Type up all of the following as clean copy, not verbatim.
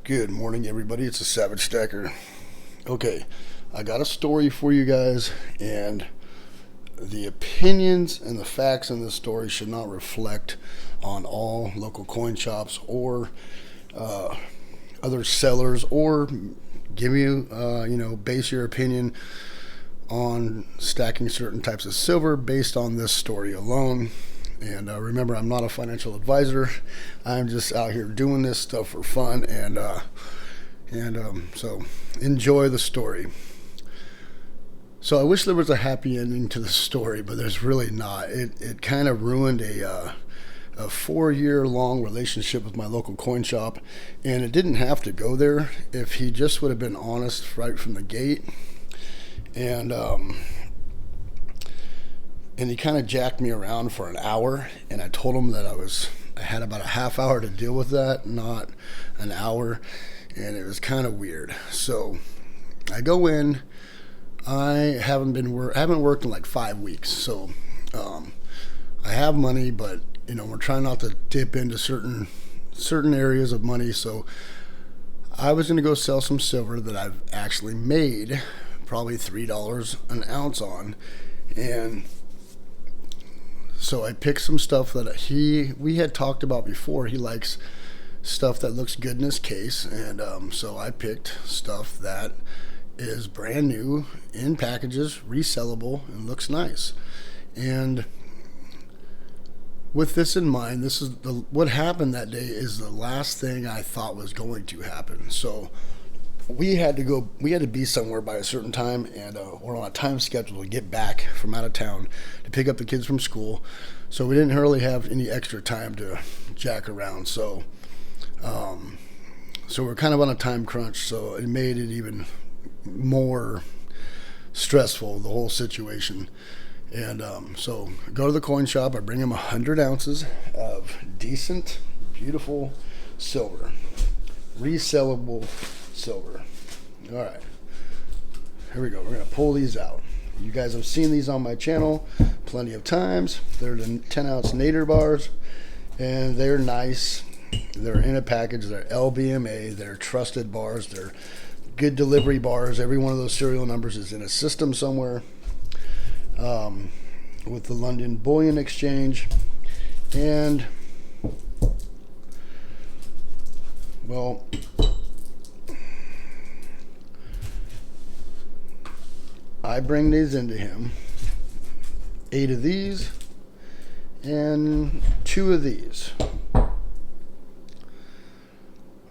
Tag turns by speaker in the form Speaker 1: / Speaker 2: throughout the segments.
Speaker 1: Good morning, everybody. It's a Savage Stacker. Okay, I got a story for you guys, and the opinions and the facts in this story should not reflect on all local coin shops or other sellers, or give you, base your opinion on stacking certain types of silver based on this story alone. And remember, I'm not a financial advisor. I'm just out here doing this stuff for fun, and so enjoy the story. So I wish there was a happy ending to the story, but there's really not. It kind of ruined a 4-year-long relationship with my local coin shop, and it didn't have to go there if he just would have been honest right from the gate. And he kind of jacked me around for an hour, and I told him that I had about a half hour to deal with that, not an hour, and it was kind of weird. So I go in. I haven't worked in like 5 weeks, so I have money, but we're trying not to dip into certain areas of money. So I was going to go sell some silver that I've actually made probably $3 an ounce on, and so I picked some stuff that we had talked about before. He likes stuff that looks good in his case, and so I picked stuff that is brand new in packages, resellable, and looks nice. And with this in mind, what happened that day is the last thing I thought was going to happen. So we had to be somewhere by a certain time, and we're on a time schedule to get back from out of town to pick up the kids from school. So we didn't really have any extra time to jack around. So we're kind of on a time crunch, so it made it even more stressful, the whole situation. And so I go to the coin shop. I bring him 100 ounces of decent, beautiful silver, resellable silver. All right, here we go. We're gonna pull these out. You guys have seen these on my channel plenty of times. They're the 10-ounce Nader bars, and they're nice. They're in a package. They're LBMA. They're trusted bars. They're good delivery bars. Every one of those serial numbers is in a system somewhere with the London Bullion Exchange. And well, I bring these into him, 8 of these and 2 of these. All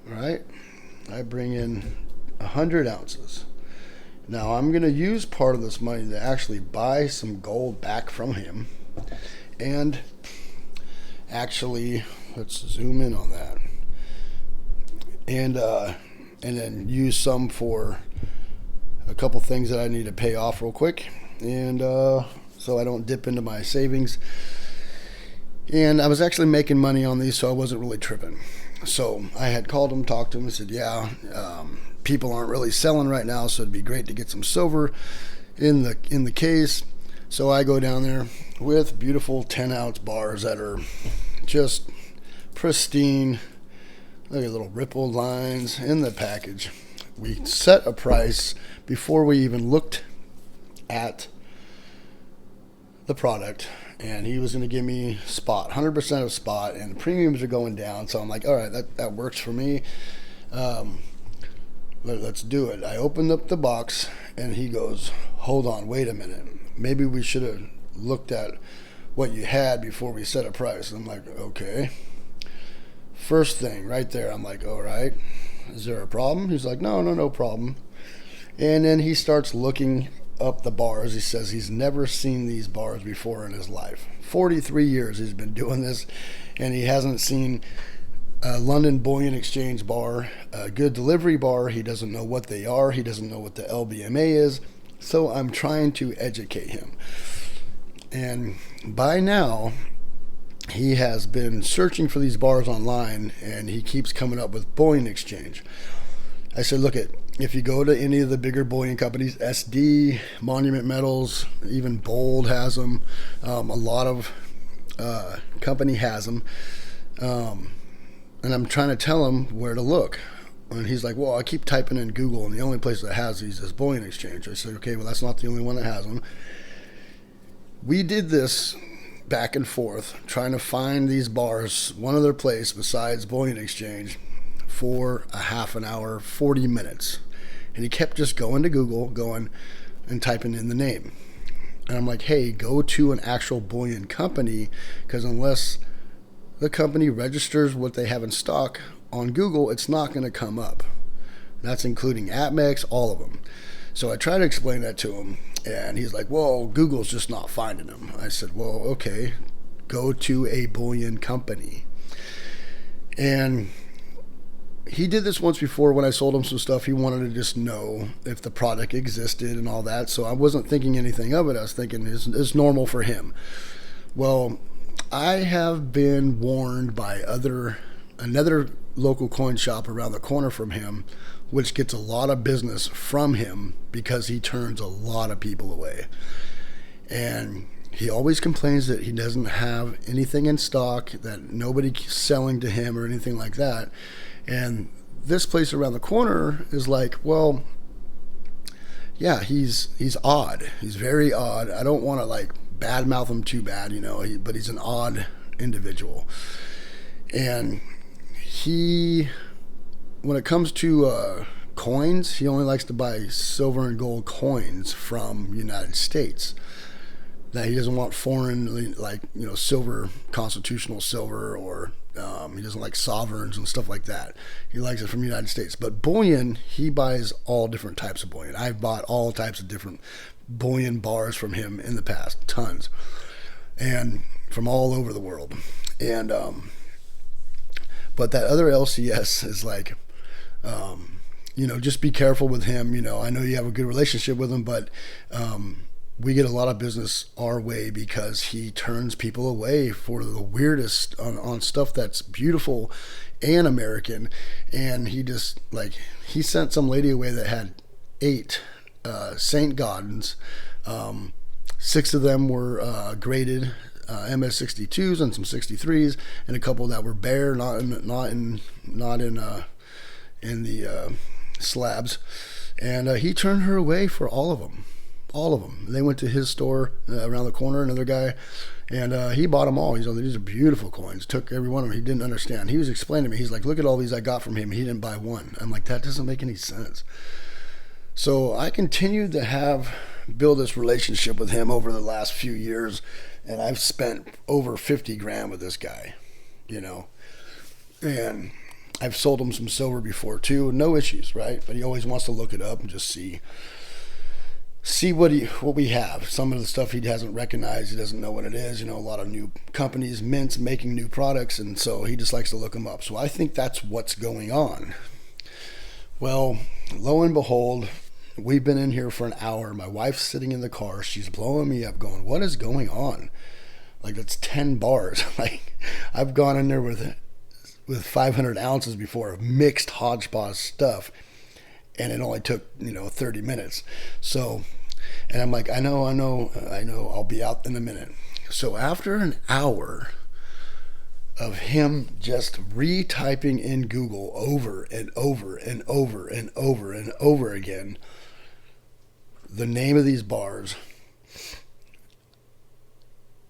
Speaker 1: right, I bring in 100 ounces. Now I'm going to use part of this money to actually buy some gold back from him, and actually, let's zoom in on that, and then use some for a couple things that I need to pay off real quick, and so I don't dip into my savings. And I was actually making money on these, so I wasn't really tripping. So I had called him, talked to him, and said, people aren't really selling right now, so it'd be great to get some silver in the case. So I go down there with beautiful 10-ounce bars that are just pristine. Look at little ripple lines in the package. We set a price before we even looked at the product, and he was going to give me spot, 100% of spot, and the premiums are going down. So I'm like, all right, that works for me. Let's do it. I opened up the box, and he goes, hold on, wait a minute. Maybe we should have looked at what you had before we set a price. I'm like, okay. First thing right there, I'm like, all right, is there a problem? He's like, no problem. And then he starts looking up the bars. He says he's never seen these bars before in his life. 43 years he's been doing this, and he hasn't seen a London Bullion Exchange bar, a good delivery bar. He doesn't know what they are. He doesn't know what the LBMA is. So I'm trying to educate him. And by now, he has been searching for these bars online, and he keeps coming up with Bullion Exchange. I said, look, if you go to any of the bigger bullion companies, SD, Monument Metals, even Bold has them. A lot of company has them. And I'm trying to tell him where to look. And he's like, well, I keep typing in Google, and the only place that has these is Bullion Exchange. I said, okay, well, that's not the only one that has them. We did this back and forth, trying to find these bars, one other place besides Bullion Exchange, for a half an hour, 40 minutes. And he kept just going to Google, going and typing in the name. And I'm like, hey, go to an actual bullion company, because unless the company registers what they have in stock on Google, it's not going to come up. That's including APMEX, all of them. So I tried to explain that to him, and he's like, well, Google's just not finding them. I said, well, okay, go to a bullion company. And he did this once before when I sold him some stuff. He wanted to just know if the product existed and all that. So I wasn't thinking anything of it. I was thinking it's normal for him. Well, I have been warned by another local coin shop around the corner from him, which gets a lot of business from him because he turns a lot of people away. And he always complains that he doesn't have anything in stock, that nobody's selling to him or anything like that. And this place around the corner is like, well, yeah, he's odd. He's very odd. I don't want to like badmouth him too bad, but he's an odd individual. And when it comes to coins, he only likes to buy silver and gold coins from the United States. That he doesn't want foreign, like, silver, constitutional silver, or he doesn't like sovereigns and stuff like that. He likes it from the United States. But bullion, he buys all different types of bullion. I've bought all types of different bullion bars from him in the past, tons, and from all over the world. And but that other LCS is like, just be careful with him. I know you have a good relationship with him, but we get a lot of business our way because he turns people away for the weirdest on stuff that's beautiful and American. And he just, like, he sent some lady away that had 8 St. Gaudens. 6 of them were graded MS62s and some 63s, and a couple that were bare, not in the slabs. And he turned her away for all of them. They went to his store around the corner, another guy, and he bought them all. He's like, these are beautiful coins. Took every one of them. He didn't understand. He was explaining to me. He's like, look at all these I got from him. He didn't buy one. I'm like, that doesn't make any sense. So I continued to build this relationship with him over the last few years, and I've spent over 50 grand with this guy, and I've sold him some silver before too. No issues, right? But he always wants to look it up and just see what we have. Some of the stuff he hasn't recognized, he doesn't know what it is. A lot of new companies, mints, making new products, and so he just likes to look them up. So I think that's what's going on. Well, lo and behold, we've been in here for an hour. My wife's sitting in the car. She's blowing me up, going, what is going on? Like, that's 10 bars. Like, I've gone in there with 500 ounces before of mixed hodgepodge stuff, and it only took 30 minutes. So, and I'm like, I know, I'll be out in a minute. So after an hour of him just retyping in Google over and over and over and over and over again the name of these bars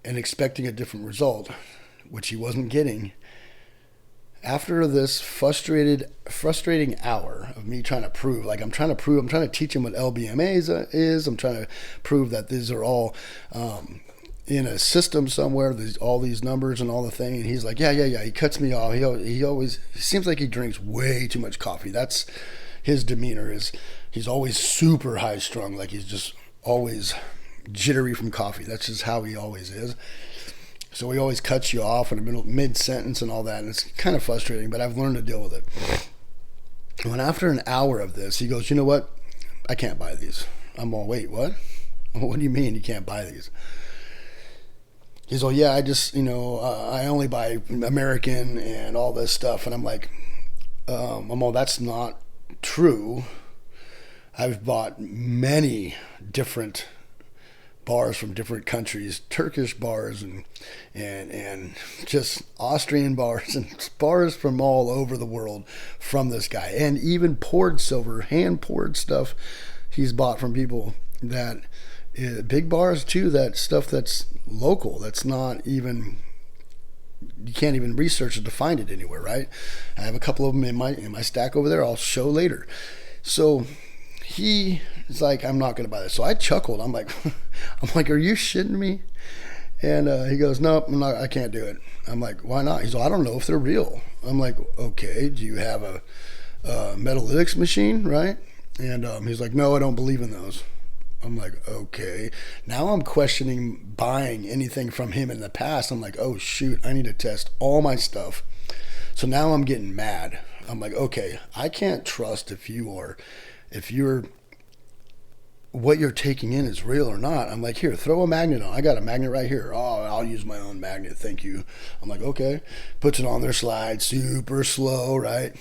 Speaker 1: and expecting a different result, which he wasn't getting. After this frustrating hour of me trying to prove, I'm trying to teach him what LBMA is. I'm trying to prove that these are all in a system somewhere, all these numbers and all the thing. And he's like, yeah. He cuts me off. He seems like he drinks way too much coffee. That's his demeanor. He's always super high strung. Like, he's just always jittery from coffee. That's just how he always is. So he always cuts you off in the mid-sentence and all that, and it's kind of frustrating, but I've learned to deal with it. When after an hour of this, he goes, you know what? I can't buy these. I'm all, wait, what? What do you mean you can't buy these? He's all, yeah, I just, I only buy American and all this stuff. And I'm like, I'm all, that's not true. I've bought many different bars from different countries, Turkish bars and just Austrian bars and bars from all over the world from this guy. And even poured silver, hand poured stuff he's bought from people that big bars too, that stuff that's local, that's not even, you can't even research it to find it anywhere, right? I have a couple of them in my stack over there. I'll show later. So he is like, I'm not going to buy this. So I chuckled. I'm like, are you shitting me? And he goes, no, I'm not, I can't do it. I'm like, why not? He's like, I don't know if they're real. I'm like, okay, do you have a metalytics machine, right? And he's like, no, I don't believe in those. I'm like, okay. Now I'm questioning buying anything from him in the past. I'm like, oh shoot, I need to test all my stuff. So now I'm getting mad. I'm like, okay, I can't trust if you're what you're taking in is real or not. I'm like, here, throw a magnet on. I got a magnet right here. Oh, I'll use my own magnet, thank you. I'm like, okay. Puts it on their slide, super slow, right?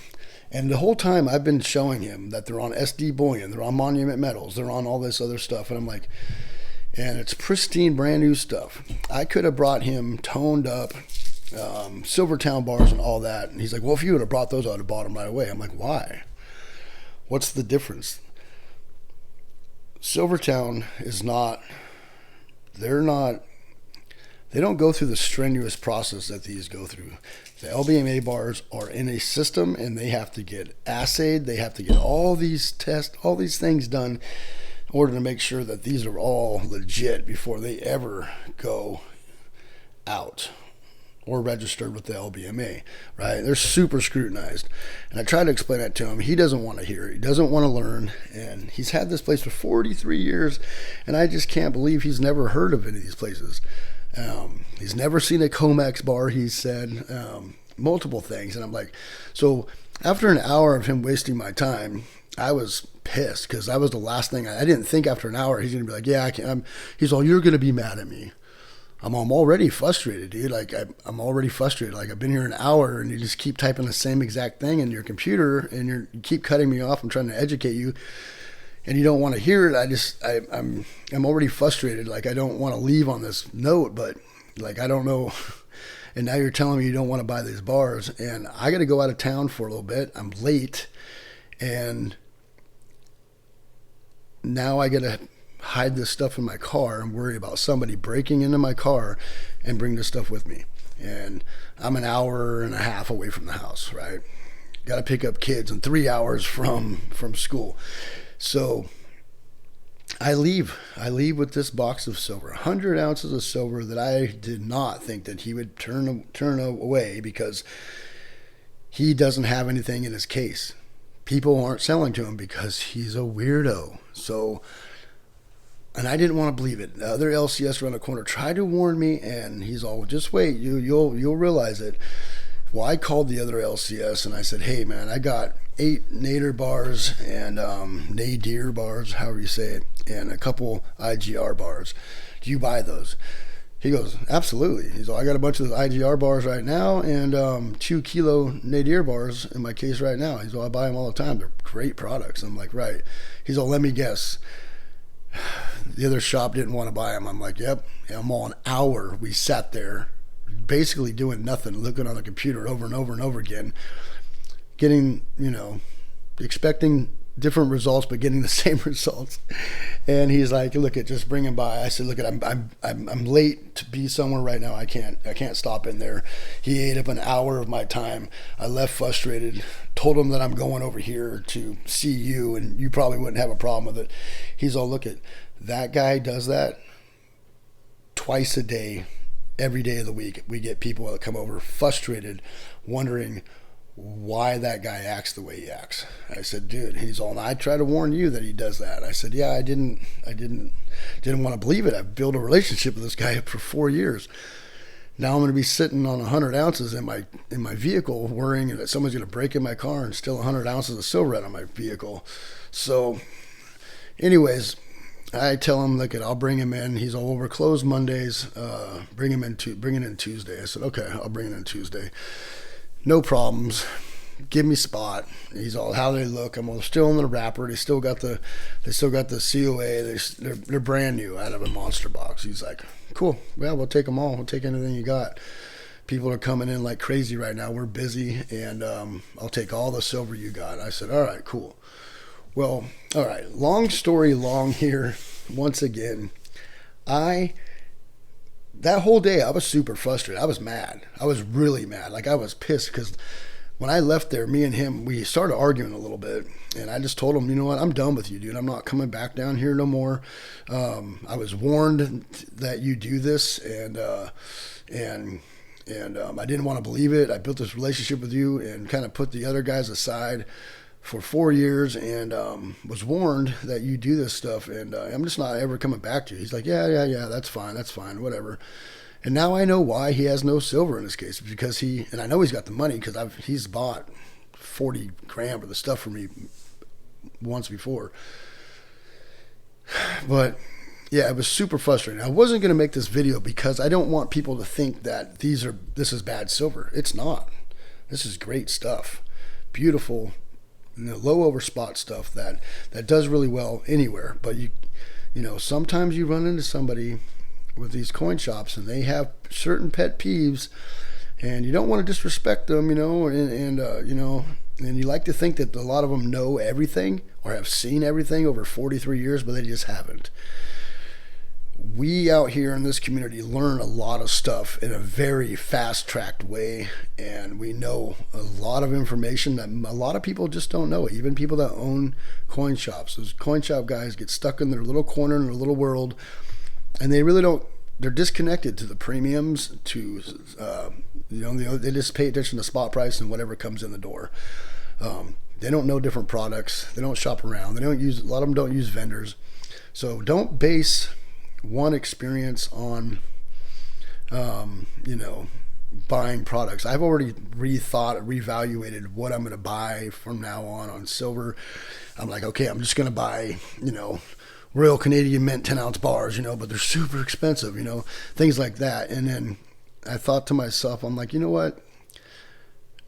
Speaker 1: And the whole time I've been showing him that they're on SD bullion, they're on Monument Metals, they're on all this other stuff. And I'm like, and it's pristine, brand new stuff. I could have brought him toned up Silvertown bars and all that. And he's like, well, if you would have brought those, I would have bought them right away. I'm like, why? What's the difference? Silvertown is not, they don't go through the strenuous process that these go through. The LBMA bars are in a system and they have to get assayed. They have to get all these tests, all these things done in order to make sure that these are all legit before they ever go out or registered with the LBMA, right? They're super scrutinized. And I try to explain that to him. He doesn't want to hear it. He doesn't want to learn. And he's had this place for 43 years. And I just can't believe he's never heard of any of these places. He's never seen a Comex bar, he said, multiple things. And I'm like, so after an hour of him wasting my time, I was pissed because that was the last thing. I didn't think after an hour he's going to be like, yeah, I can't. He's all, you're going to be mad at me. I'm already frustrated, dude. Like, I'm already frustrated. Like, I've been here an hour and you just keep typing the same exact thing in your computer and you keep cutting me off. I'm trying to educate you and you don't want to hear it. I'm already frustrated. Like, I don't want to leave on this note, but like, I don't know. And now you're telling me you don't want to buy these bars and I got to go out of town for a little bit. I'm late and now I got to hide this stuff in my car and worry about somebody breaking into my car and bring this stuff with me. And I'm an hour and a half away from the house, right? Got to pick up kids in 3 hours from school. So I leave with this box of silver, 100 ounces of silver that I did not think that he would turn away because he doesn't have anything in his case. People aren't selling to him because he's a weirdo. So, and I didn't want to believe it. The other LCS around the corner tried to warn me, and he's all, just wait, you'll realize it. Well, I called the other LCS, and I said, hey, man, I got 8 Nader bars and Nadir bars, however you say it, and a couple IGR bars. Do you buy those? He goes, absolutely. He's all, I got a bunch of those IGR bars right now and 2 kilo Nadir bars in my case right now. He's all, I buy them all the time. They're great products. I'm like, right. He's all, let me guess. The other shop didn't want to buy them. I'm like, yep. I'm all an hour. We sat there basically doing nothing, looking on the computer over and over and over again, getting, expecting different results, but getting the same results. And he's like, look at, just bring him by. I said, look at, I'm late to be somewhere right now. I can't stop in there. He ate up an hour of my time. I left frustrated, told him that I'm going over here to see you and you probably wouldn't have a problem with it. He's all, look at, that guy does that twice a day, every day of the week. We get people that come over frustrated, wondering why that guy acts the way he acts. I said, dude, he's all, and I try to warn you that he does that. I said, yeah, I didn't want to believe it. I've built a relationship with this guy for 4 years. Now I'm going to be sitting on 100 ounces in my vehicle, worrying that someone's going to break in my car and steal 100 ounces of silver out of my vehicle. So, anyways, I tell him, look, I'll bring him in. He's all, over closed Mondays. Bring it in Tuesday. I said, okay, I'll bring it in Tuesday. No problems. give me spot. He's all, how they look. I'm all, still in the wrapper. They still got the COA. They're brand new out of a monster box. He's like, cool. Well, we'll take them all. We'll take anything you got. People are coming in like crazy right now. We're busy, and I'll take all the silver you got. I said, all right, cool. Well, all right. Long story long here. Once again, that whole day I was super frustrated. I was mad. I was really mad. Like, I was pissed because when I left there, me and him, we started arguing a little bit, and I just told him, you know what, I'm done with you, dude. I'm not coming back down here no more. I was warned that you do this, and I didn't want to believe it. I built this relationship with you and kind of put the other guys aside for 4 years, and was warned that you do this stuff, and I'm just not ever coming back to you. He's like, yeah, that's fine, whatever. And now I know why he has no silver in his case, because and I know he's got the money because he's bought 40 grand worth of stuff for me once before. But yeah, it was super frustrating. I wasn't going to make this video because I don't want people to think that this is bad silver. It's not. This is great stuff. Beautiful, low over spot stuff that does really well anywhere. But you know, sometimes you run into somebody with these coin shops and they have certain pet peeves, and you don't want to disrespect them, you know, and you like to think that a lot of them know everything or have seen everything over 43 years, but they just haven't. We out here in this community learn a lot of stuff in a very fast-tracked way, and we know a lot of information that a lot of people just don't know. Even people that own coin shops, those coin shop guys get stuck in their little corner in their little world, and they really don't. They're disconnected to the premiums. They just pay attention to spot price and whatever comes in the door. They don't know different products. They don't shop around. A lot of them don't use vendors. So don't base one experience on, buying products. I've already reevaluated what I'm going to buy from now on silver. I'm like, okay, I'm just going to buy, Royal Canadian Mint 10-ounce bars, but they're super expensive, things like that. And then I thought to myself, I'm like, you know what?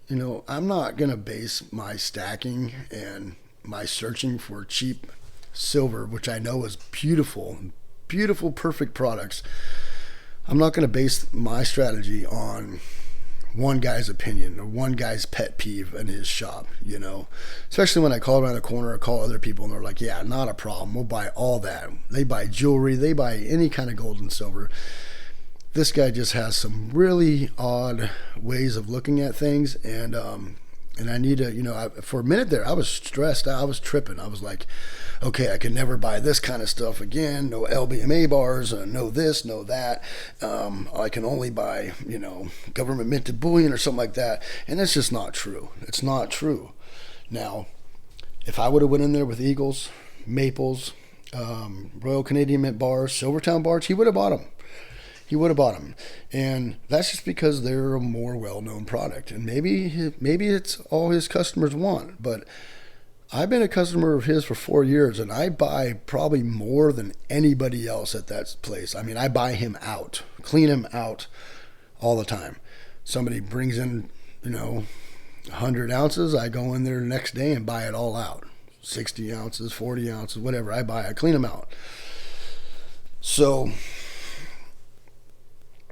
Speaker 1: I'm not going to base my stacking and my searching for cheap silver, which I know is beautiful, perfect products. I'm not going to base my strategy on one guy's opinion or one guy's pet peeve in his shop, especially when I call around the corner or call other people and they're like, yeah, not a problem. We'll buy all that. They buy jewelry. They buy any kind of gold and silver. This guy just has some really odd ways of looking at things. And I need to, for a minute there, I was stressed out. I was tripping. I was like, okay, I can never buy this kind of stuff again. No LBMA bars, no this, no that. I can only buy, government minted bullion or something like that. And that's just not true. It's not true. Now, if I would have went in there with Eagles, Maples, Royal Canadian Mint bars, Silvertown bars, he would have bought them. And that's just because they're a more well-known product. And maybe it's all his customers want. But I've been a customer of his for 4 years, and I buy probably more than anybody else at that place. I mean, I buy him out, clean him out all the time. Somebody brings in, 100 ounces. I go in there the next day and buy it all out. 60 ounces, 40 ounces, whatever I buy, I clean them out. So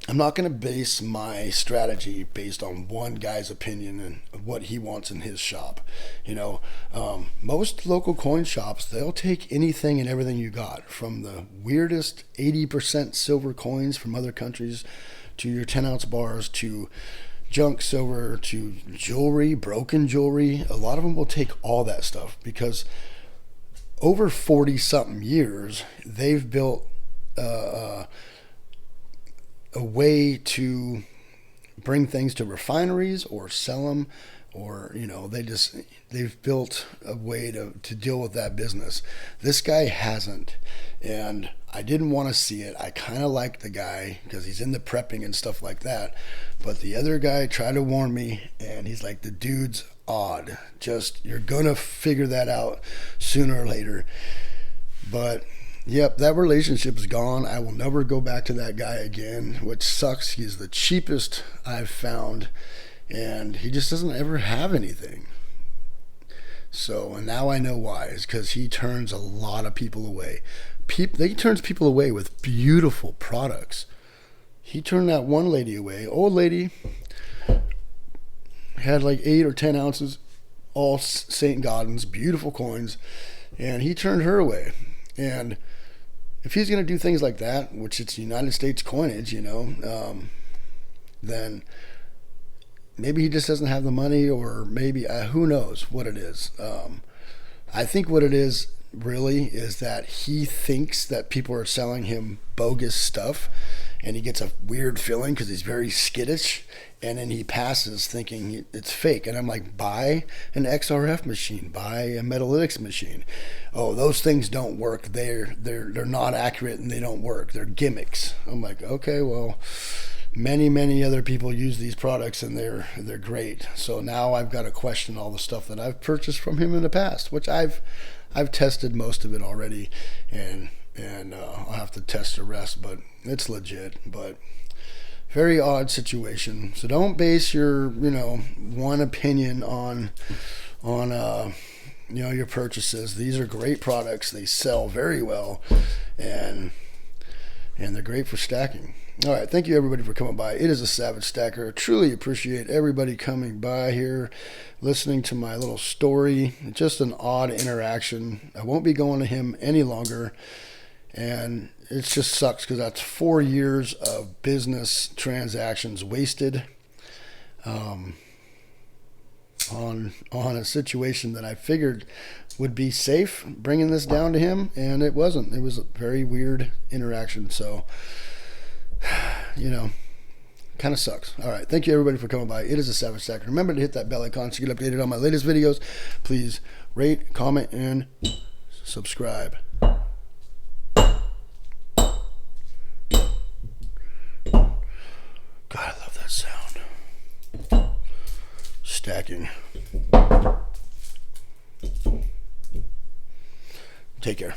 Speaker 1: I'm not going to base my strategy based on one guy's opinion and what he wants in his shop. Most local coin shops, they'll take anything and everything you got, from the weirdest 80% silver coins from other countries to your 10-ounce bars to junk silver to jewelry, broken jewelry. A lot of them will take all that stuff because over 40-something years, they've built a way to bring things to refineries or sell them, or they've built a way to deal with that business. This guy hasn't, and I didn't want to see it. I kind of like the guy because he's in the prepping and stuff like that, but the other guy tried to warn me, and he's like, the dude's odd. Just, you're gonna figure that out sooner or later. But yep, that relationship's gone. I will never go back to that guy again, which sucks. He's the cheapest I've found and he just doesn't ever have anything. So, and now I know why. Is because he turns a lot of people away. He turns people away with beautiful products. He turned that one lady away. Old lady, had like 8 or 10 ounces, all St. Gaudens, beautiful coins, and he turned her away. And if he's going to do things like that, which it's United States coinage, then maybe he just doesn't have the money, or maybe who knows what it is. I think what it is really is that he thinks that people are selling him bogus stuff, and he gets a weird feeling because he's very skittish, and then he passes thinking it's fake. And I'm like, buy an XRF machine, buy a Metalytics machine. Oh, those things don't work. They're not accurate and they don't work. They're gimmicks. I'm like, okay, well, many other people use these products and they're great. So now I've got to question all the stuff that I've purchased from him in the past, which I've tested most of it already, and I'll have to test the rest, but it's legit. But very odd situation. So don't base your one opinion on your purchases. These are great products. They sell very well, and they're great for stacking. All right, thank you everybody for coming by. It is a Savage Stacker. I truly appreciate everybody coming by here, listening to my little story. Just an odd interaction. I won't be going to him any longer, and it just sucks because that's 4 years of business transactions wasted on a situation that I figured would be safe, bringing this down to him, and it wasn't. It was a very weird interaction. So, kind of sucks. All right. Thank you, everybody, for coming by. It is a Savage Stacker. Remember to hit that bell icon to get updated on my latest videos. Please rate, comment, and subscribe. God, I love that sound. Stacking. Take care.